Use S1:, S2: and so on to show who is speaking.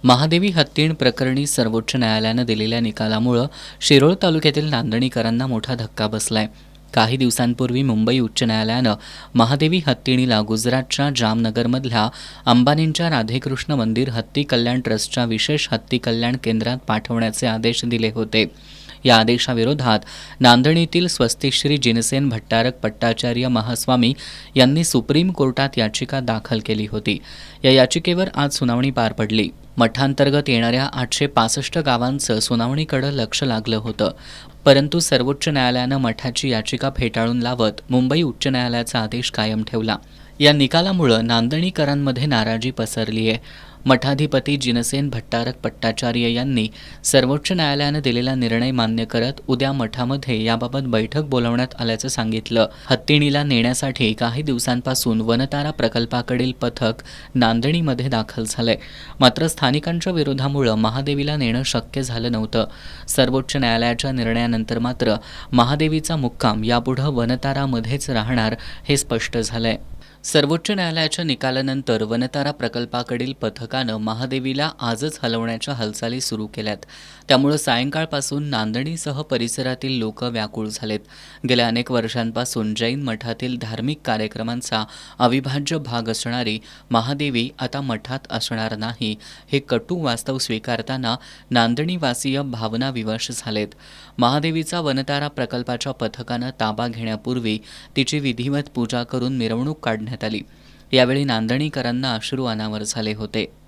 S1: महादेवी हत्तीण प्रकरणी सर्वोच्च न्यायालयानं दिलेल्या निकालामुळे शिरोळ तालुक्यातील नांदणीकरांना मोठा धक्का बसलाय. काही दिवसांपूर्वी मुंबई उच्च न्यायालयानं महादेवी हत्तीणीला गुजरातच्या जामनगरमधल्या अंबानींच्या राधेकृष्ण मंदिर हत्ती कल्याण ट्रस्टच्या विशेष हत्ती कल्याण केंद्रात पाठवण्याचे आदेश दिले होते. या आदेशाविरोधात नांदणीतील स्वस्तिश्री जिनसेन भट्टारक पट्टाचार्य महास्वामी यांनी सुप्रीम कोर्टात याचिका दाखल केली होती. या याचिकेवर आज सुनावणी पार पडली. मठांतर्गत येणाऱ्या 865 गावांचं सुनावणीकडे लक्ष लागलं होतं, परंतु सर्वोच्च न्यायालयानं मठाची याचिका फेटाळून लावत मुंबई उच्च न्यायालयाचा आदेश कायम ठेवला. या निकालामुळे नांदणीकरांमध्ये नाराजी पसरली आहे. मठाधिपती जिनसेन भट्टारक पट्टाचार्य यांनी सर्वोच्च न्यायालयानं दिलेला निर्णय मान्य करत उद्या मठामध्ये याबाबत बैठक बोलावण्यात आल्याचं सांगितलं. हत्तीणीला नेण्यासाठी काही दिवसांपासून वनतारा प्रकल्पाकडील पथक नांदणीमध्ये दाखल झालंय. मात्र स्थानिकांच्या विरोधामुळे महादेवीला नेणं शक्य झालं नव्हतं. सर्वोच्च न्यायालयाच्या निर्णयानंतर मात्र महादेवीचा मुक्काम यापुढे वनतारामध्येच राहणार हे स्पष्ट झालंय. सर्वोच्च न्यायालयाच्या निकालानंतर वनतारा प्रकल्पाकडील पथकानं महादेवीला आजच हलवण्याच्या हालचाली सुरू केल्यात. त्यामुळे सायंकाळपासून नांदणीसह परिसरातील लोक व्याकुळ झालेत. गेल्या अनेक वर्षांपासून जैन मठातील धार्मिक कार्यक्रमांचा अविभाज्य भाग असणारी महादेवी आता मठात असणार नाही हे कटू वास्तव स्वीकारताना नांदणीवासीय भावनाविवश झालेत. महादेवीचा वनतारा प्रकल्पाच्या पथकानं ताबा घेण्यापूर्वी तिची विधिवत पूजा करून मिरवणूक काढण्यात आली. यावेळी नांदणीकरांना अश्रू अनावर झाले होते.